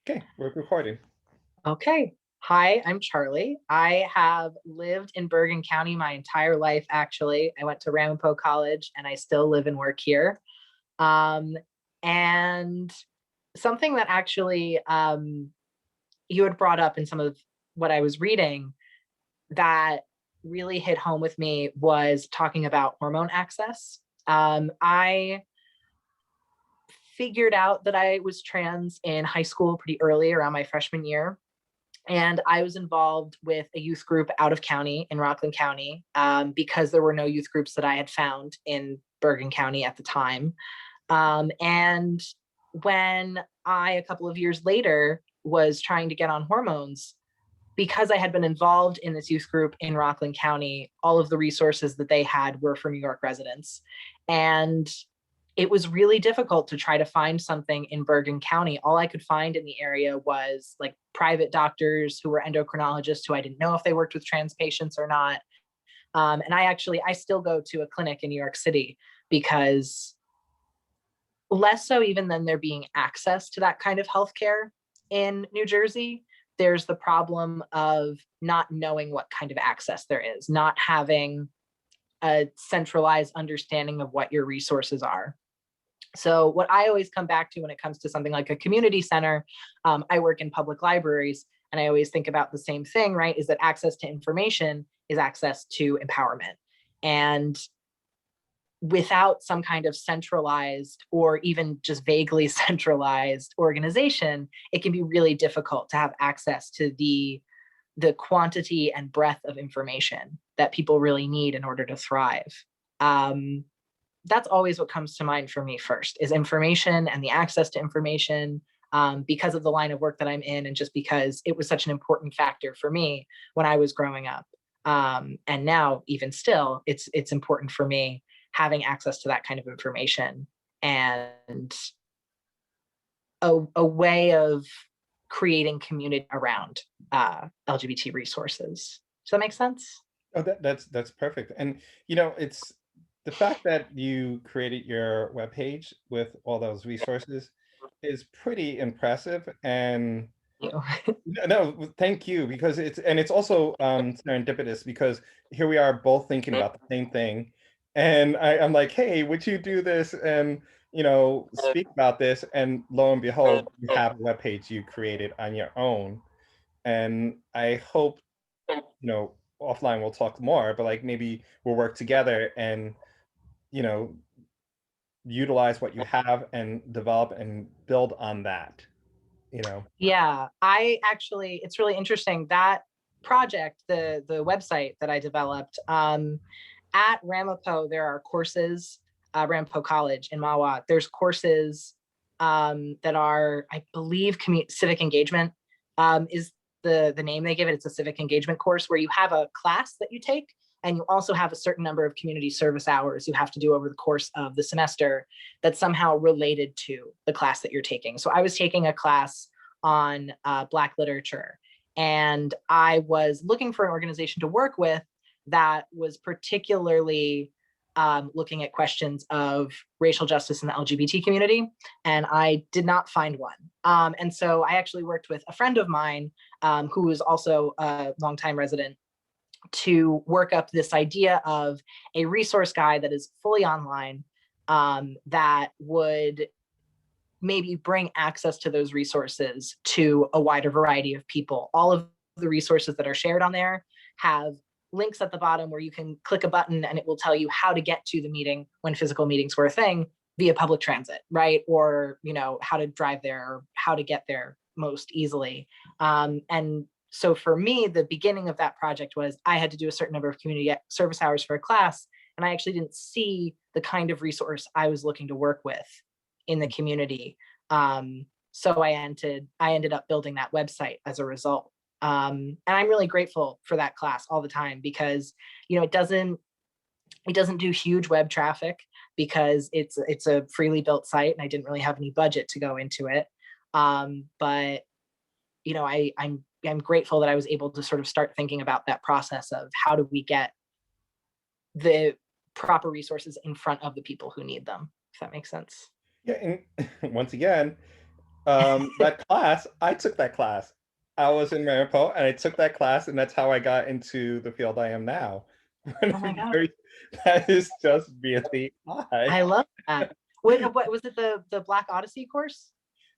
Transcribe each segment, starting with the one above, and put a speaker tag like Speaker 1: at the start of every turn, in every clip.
Speaker 1: Okay, we're recording.
Speaker 2: Okay. Hi, I'm Charlie. I have lived in Bergen County my entire life, actually. I went to Ramapo College and I still live and work here. Um, and something that actually you had brought up in some of what I was reading that really hit home with me was talking about hormone access. I figured out that I was trans in high school pretty early, around my freshman year. And I was involved with a youth group out of county in Rockland County because there were no youth groups that I had found in Bergen County at the time. And when I, a couple of years later, was trying to get on hormones, because I had been involved in this youth group in Rockland County, all of the resources that they had were for New York residents. And it was really difficult to try to find something in Bergen County. All I could find in the area was like private doctors who were endocrinologists who I didn't know if they worked with trans patients or not. And I still go to a clinic in New York City because less so even than there being access to that kind of healthcare in New Jersey, there's the problem of not knowing what kind of access there is, not having a centralized understanding of what your resources are. So what I always come back to when it comes to something like a community center, I work in public libraries, and I always think about the same thing, right? Is that access to information is access to empowerment. And without some kind of centralized or even just vaguely centralized organization, it can be really difficult to have access to the quantity and breadth of information that people really need in order to thrive. Um, that's always what comes to mind for me first is information and the access to information, because of the line of work that I'm in and just because it was such an important factor for me when I was growing up. And now even still, it's important for me having access to that kind of information and a way of creating community around LGBT resources. Does that make sense?
Speaker 1: Oh, that's perfect. And it's the fact that you created your webpage with all those resources is pretty impressive. And
Speaker 2: You.
Speaker 1: no, thank you because it's also serendipitous because here we are both thinking about the same thing, and I'm like, hey, would you do this and speak about this? And lo and behold, you have a webpage you created on your own, and I hope offline we'll talk more, but like maybe we'll work together and you know utilize what you have and develop and build on that. You know.
Speaker 2: Yeah, I actually, it's really interesting that project, the website that I developed, at Ramapo, there are courses, Ramapo College in Mawa. There's courses that are, I believe, civic engagement is the name they give it. It's a civic engagement course where you have a class that you take, and you also have a certain number of community service hours you have to do over the course of the semester that's somehow related to the class that you're taking. So I was taking a class on Black literature. And I was looking for an organization to work with that was particularly looking at questions of racial justice in the LGBT community. And I did not find one. And so I actually worked with a friend of mine who was also a longtime resident to work up this idea of a resource guide that is fully online, that would maybe bring access to those resources to a wider variety of people. All of the resources that are shared on there have links at the bottom where you can click a button and it will tell you how to get to the meeting when physical meetings were a thing via public transit, right? Or, how to drive there or how to get there most easily. And so for me, the beginning of that project was I had to do a certain number of community service hours for a class, and I actually didn't see the kind of resource I was looking to work with in the community. So I ended up building that website as a result. And I'm really grateful for that class all the time because it doesn't do huge web traffic because it's a freely built site and I didn't really have any budget to go into it. But I'm grateful that I was able to sort of start thinking about that process of how do we get the proper resources in front of the people who need them, if that makes sense.
Speaker 1: Yeah, and once again, That class, I took that class. I was in Ramapo and I took that class, and that's how I got into the field I am now.
Speaker 2: Oh my God.
Speaker 1: Very- That is just really high.
Speaker 2: I love that. What was it, the Black Odyssey course?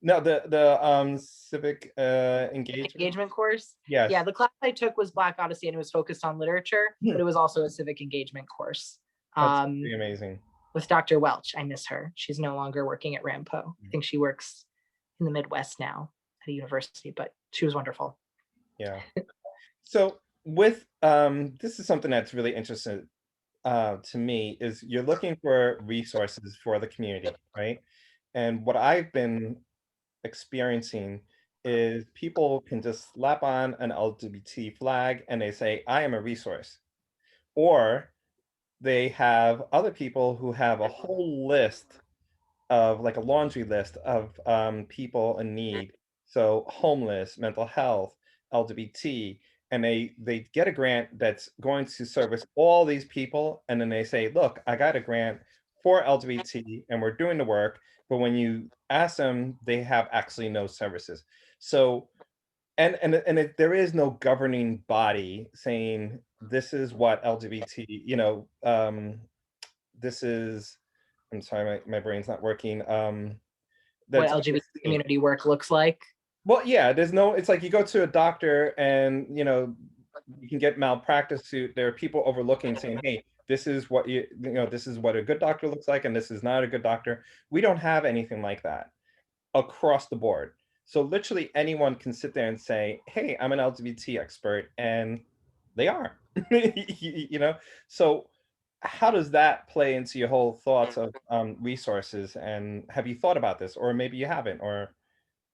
Speaker 1: No, the civic engagement.
Speaker 2: Engagement course? Yeah,
Speaker 1: Yes.
Speaker 2: the class I took was Black Odyssey and it was focused on literature,
Speaker 1: Hmm.
Speaker 2: but it was also a civic engagement course.
Speaker 1: That's
Speaker 2: Um,
Speaker 1: pretty amazing.
Speaker 2: with Dr. Welch. I miss her. She's no longer working at Rampo. I think she works in the Midwest now at a university, but she was wonderful.
Speaker 1: Yeah. So with this is something that's really interesting to me is you're looking for resources for the community, right? And what I've been experiencing is people can just slap on an LGBT flag and they say, I am a resource. Or they have other people who have a whole list of like a laundry list of people in need. So homeless, mental health, LGBT, and they get a grant that's going to service all these people, and then they say, "Look, I got a grant for LGBT, and we're doing the work." But when you ask them, they have actually no services. So there is no governing body saying this is what LGBT, this is I'm sorry, my brain's not working.
Speaker 2: What
Speaker 1: That's
Speaker 2: LGBT
Speaker 1: overseeing.
Speaker 2: community work looks like.
Speaker 1: Well, yeah, there's no, it's like you go to a doctor and, you can get malpractice suit. There are people overlooking saying, hey, this is what this is what a good doctor looks like, and this is not a good doctor. We don't have anything like that across the board. So literally anyone can sit there and say, hey, I'm an LGBT expert, and they are. you know? So how does that play into your whole thoughts of resources? And have you thought about this? Or maybe you haven't, or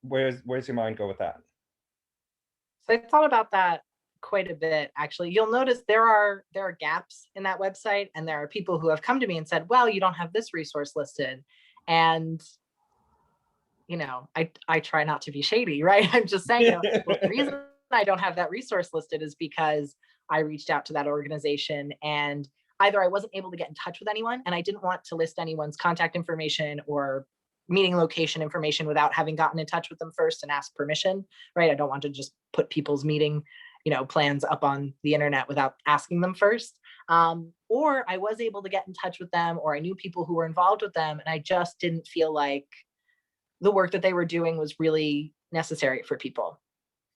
Speaker 1: where's your mind go with that?
Speaker 2: So I thought about that quite a bit actually. You'll notice there are gaps in that website, and there are people who have come to me and said, well, you don't have this resource listed. And I try not to be shady, right? I'm just saying, well, the reason I don't have that resource listed is because I reached out to that organization and either I wasn't able to get in touch with anyone and I didn't want to list anyone's contact information or meeting location information without having gotten in touch with them first and asked permission, right? I don't want to just put people's meeting, plans up on the internet without asking them first. Or I was able to get in touch with them, or I knew people who were involved with them, and I just didn't feel like the work that they were doing was really necessary for people.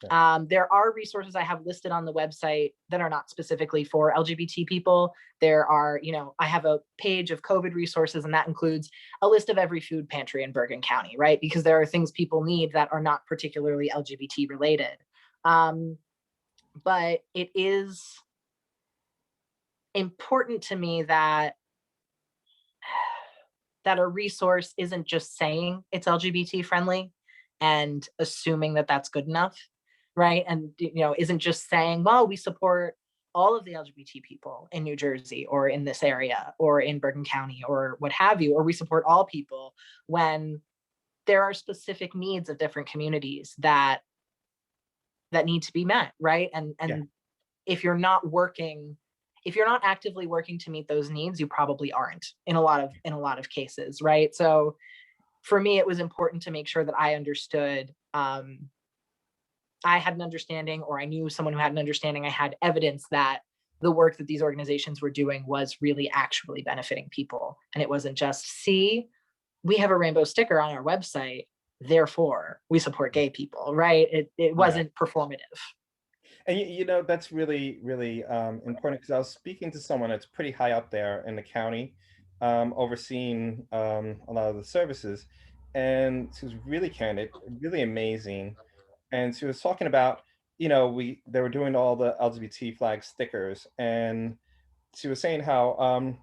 Speaker 1: Yeah.
Speaker 2: There are resources I have listed on the website that are not specifically for LGBT people. There are, I have a page of COVID resources, and that includes a list of every food pantry in Bergen County, right? Because there are things people need that are not particularly LGBT related. But it is important to me that a resource isn't just saying it's LGBT friendly and assuming that that's good enough, right? And isn't just saying, well, we support all of the LGBT people in New Jersey or in this area or in Bergen County or what have you, or we support all people, when there are specific needs of different communities that need to be met, right? And
Speaker 1: Yeah.
Speaker 2: if you're not working, if you're not actively working to meet those needs, you probably aren't in a lot of cases, right? So for me, it was important to make sure that I understood, I had an understanding, or I knew someone who had an understanding, I had evidence that the work that these organizations were doing was really actually benefiting people. And it wasn't just, see, we have a rainbow sticker on our website, therefore we support gay people, right? It
Speaker 1: Yeah.
Speaker 2: wasn't performative.
Speaker 1: And that's really, really important, because I was speaking to someone that's pretty high up there in the county, overseeing a lot of the services, and she was really candid, really amazing. And she was talking about, they were doing all the LGBT flag stickers, and she was saying how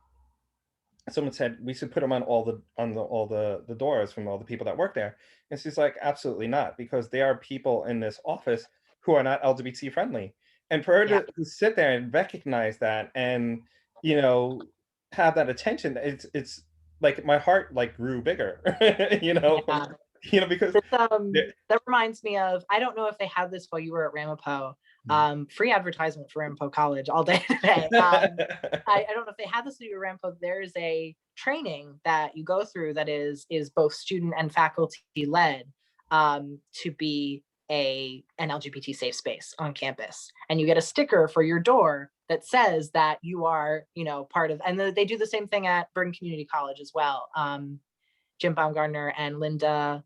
Speaker 1: someone said we should put them on all the doors from all the people that work there, and she's like, absolutely not, because there are people in this office who are not LGBT friendly, and for her
Speaker 2: Yeah.
Speaker 1: to sit there and recognize that, and you know have that attention, it's like my heart like grew bigger,
Speaker 2: Yeah.
Speaker 1: because
Speaker 2: This,
Speaker 1: the-
Speaker 2: that reminds me of, I don't know if they had this while you were at Ramapo. Free advertisement for Ramapo College all day today. I don't know if they had this at your Ramapo. There's a training that you go through that is both student and faculty led. to be an LGBT safe space on campus. And you get a sticker for your door that says that you are, part of, and they do the same thing at Bergen Community College as well. Jim Baumgartner and Linda,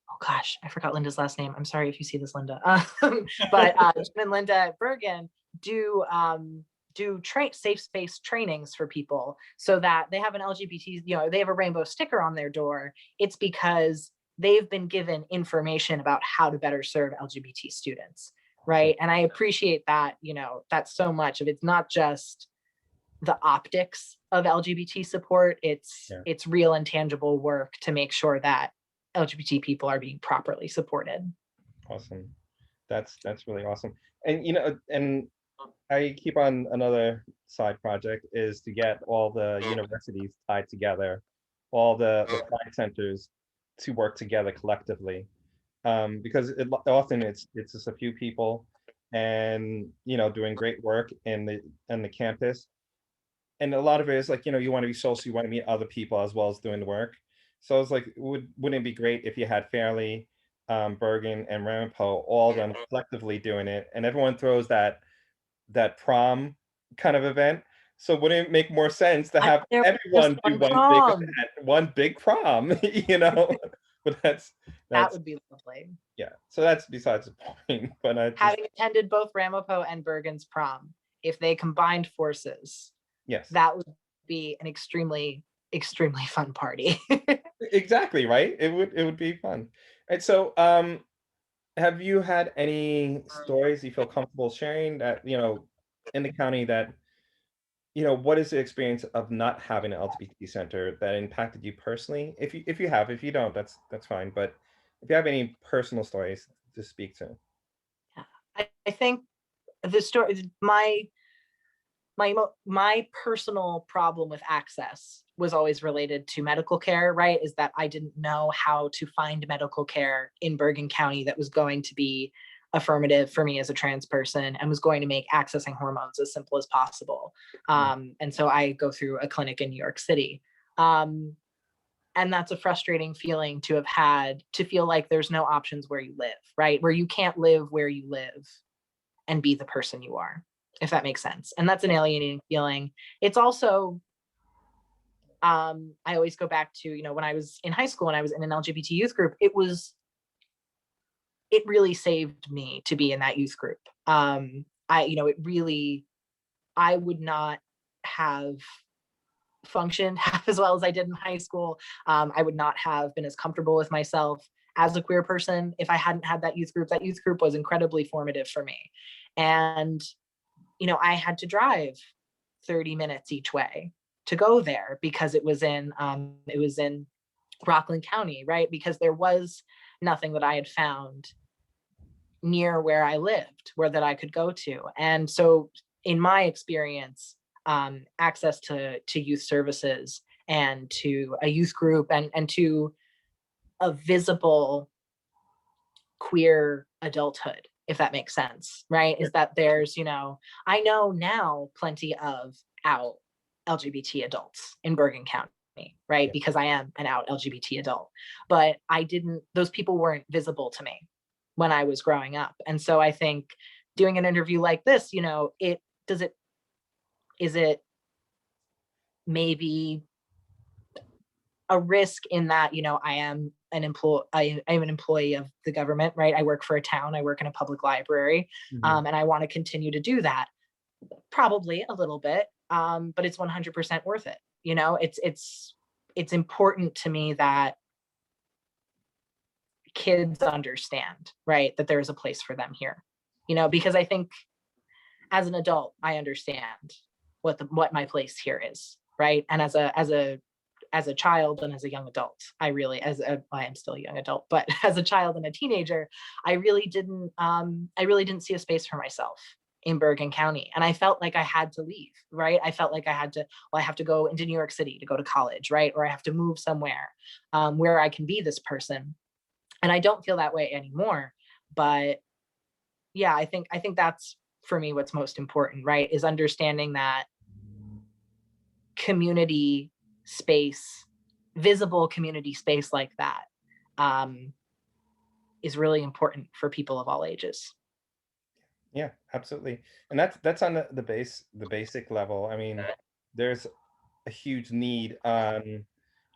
Speaker 2: oh gosh, I forgot Linda's last name. I'm sorry if you see this, Linda. But Jim and Linda at Bergen do safe space trainings for people so that they have an LGBT, they have a rainbow sticker on their door. It's because they've been given information about how to better serve LGBT students, right? And I appreciate that, that's so much of it's not just the optics of LGBT support, it's real and tangible work to make sure that LGBT people are being properly supported.
Speaker 1: Awesome. That's really awesome. And and I keep on another side project is to get all the universities tied together, all the pride centers to work together collectively, because often it's just a few people, and doing great work in the campus, and a lot of it is like you want to be social, you want to meet other people as well as doing the work. So it's like, wouldn't it be great if you had Fairleigh, Bergen, and Ramapo all of them collectively doing it, and everyone throws that prom kind of event. So wouldn't it make more sense to have everyone do one big prom, But
Speaker 2: that would be lovely.
Speaker 1: Yeah. So that's besides the point. But
Speaker 2: having attended both Ramapo and Bergen's prom, if they combined forces,
Speaker 1: yes,
Speaker 2: that would be an extremely, extremely fun party.
Speaker 1: Exactly, right? It would be fun. And so have you had any stories you feel comfortable sharing that, in the county that, what is the experience of not having an LGBT center that impacted you personally? If you have, if you don't, that's fine. But if you have any personal stories to speak to.
Speaker 2: I think the story, my personal problem with access was always related to medical care, right? Is that I didn't know how to find medical care in Bergen County that was going to be affirmative for me as a trans person and was going to make accessing hormones as simple as possible. And so I go through a clinic in New York City. And that's a frustrating feeling to have had, to feel like there's no options where you live, right? Where you can't live where you live and be the person you are, if that makes sense. And that's an alienating feeling. It's also, I always go back to, when I was in high school and I was in an LGBT youth group, it really saved me to be in that youth group. I would not have functioned half as well as I did in high school. I would not have been as comfortable with myself as a queer person if I hadn't had that youth group. That youth group was incredibly formative for me. And, I had to drive 30 minutes each way to go there because it was in Rockland County, right? Because there was nothing that I had found near where I lived, that I could go to. And so in my experience, access to youth services and to a youth group and to a visible queer adulthood, if that makes sense, right? Is that there's, I know now plenty of out LGBT adults in Bergen County, right? Because I am an out LGBT adult, but those people weren't visible to me when I was growing up. And so I think doing an interview like this, is it maybe a risk in that, I am an employee of the government, right? I work for a town, I work in a public library, and I want to continue to do that. Probably a little bit, but it's 100% worth it. It's important to me that kids understand, right, that there's a place for them here, because I think as an adult, I understand what my place here is, right? And as a child and as a young adult, I am still a young adult, but as a child and a teenager, I really didn't see a space for myself in Bergen County. And I felt like I had to leave, right? I felt like I have to go into New York City to go to college, right? Or I have to move somewhere where I can be this person. And I don't feel that way anymore. But yeah, I think that's for me what's most important, right? Is understanding that community space, visible community space like that, is really important for people of all ages.
Speaker 1: Yeah, absolutely. And that's on the basic level. I mean, there's a huge need on,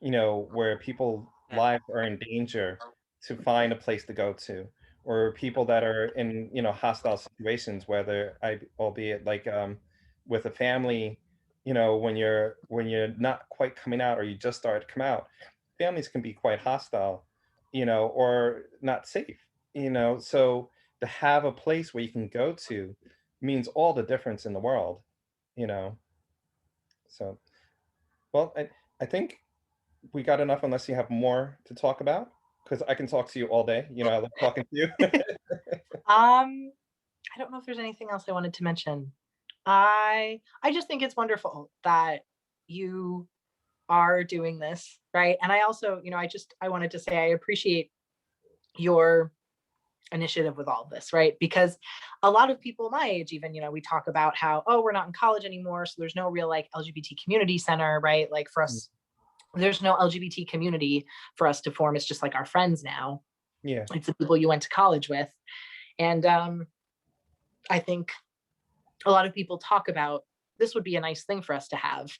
Speaker 1: where people lives are in danger to find a place to go to, or people that are in, hostile situations, whether albeit like with a family, when you're not quite coming out or you just started to come out, families can be quite hostile, or not safe, so to have a place where you can go to means all the difference in the world, you know. So, well, I think we got enough unless you have more to talk about, because I can talk to you all day. I love talking to you.
Speaker 2: Um, I don't know if there's anything else I wanted to mention. I just think it's wonderful that you are doing this, right? And I also, I wanted to say I appreciate your initiative with all of this, right? Because a lot of people my age, even, we talk about how, oh, we're not in college anymore, so there's no real like LGBT community center, right? Like for
Speaker 1: Mm,
Speaker 2: us, there's no LGBT community for us to form. It's just like our friends now.
Speaker 1: yeah,
Speaker 2: It's the people you went to college with. And I think a lot of people talk about this would be a nice thing for us to have,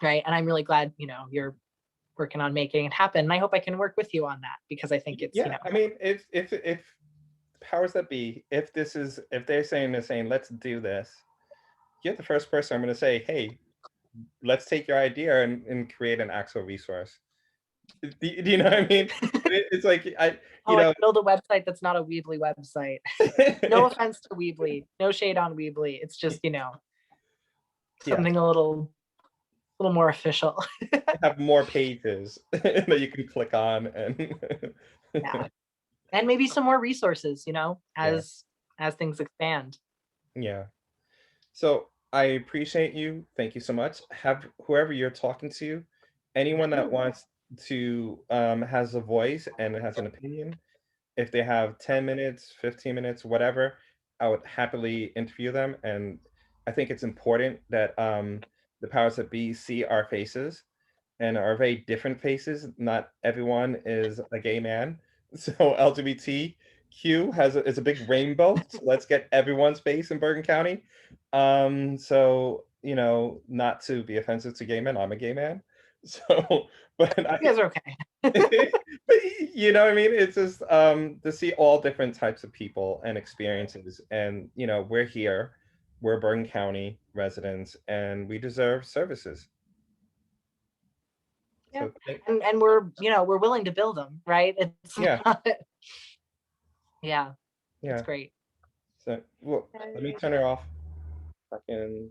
Speaker 2: right? And I'm really glad, you're working on making it happen. And I hope I can work with you on that because I think it's,
Speaker 1: yeah. I mean, if powers that be, if they're saying let's do this, you're the first person I'm going to say, hey, let's take your idea and create an actual resource. Do you know what I mean? It's like
Speaker 2: oh, I build a website that's not a Weebly website. No offense to Weebly, no shade on Weebly. It's just,
Speaker 1: yeah,
Speaker 2: something a little more official.
Speaker 1: have more pages that you can click on and
Speaker 2: Yeah. And maybe some more resources,
Speaker 1: yeah,
Speaker 2: as things expand.
Speaker 1: yeah. So I appreciate you. Thank you so much. Have whoever you're talking to, anyone that wants to has a voice and has an opinion, if they have 10 minutes, 15 minutes, whatever, I would happily interview them. And I think it's important that the powers that be see our faces and our very different faces. Not everyone is a gay man. So LGBTQ is a big rainbow. So let's get everyone's face in Bergen County. So, not to be offensive to gay men, I'm a gay man. So, but
Speaker 2: You guys are okay.
Speaker 1: but you know what I mean? It's just to see all different types of people and experiences. And we're here, we're Bergen County residents, and we deserve services.
Speaker 2: Yeah.
Speaker 1: So
Speaker 2: And we're willing to build them, right? It's
Speaker 1: yeah,
Speaker 2: not, yeah, it's
Speaker 1: yeah.
Speaker 2: great.
Speaker 1: So well, let me turn it off. Fucking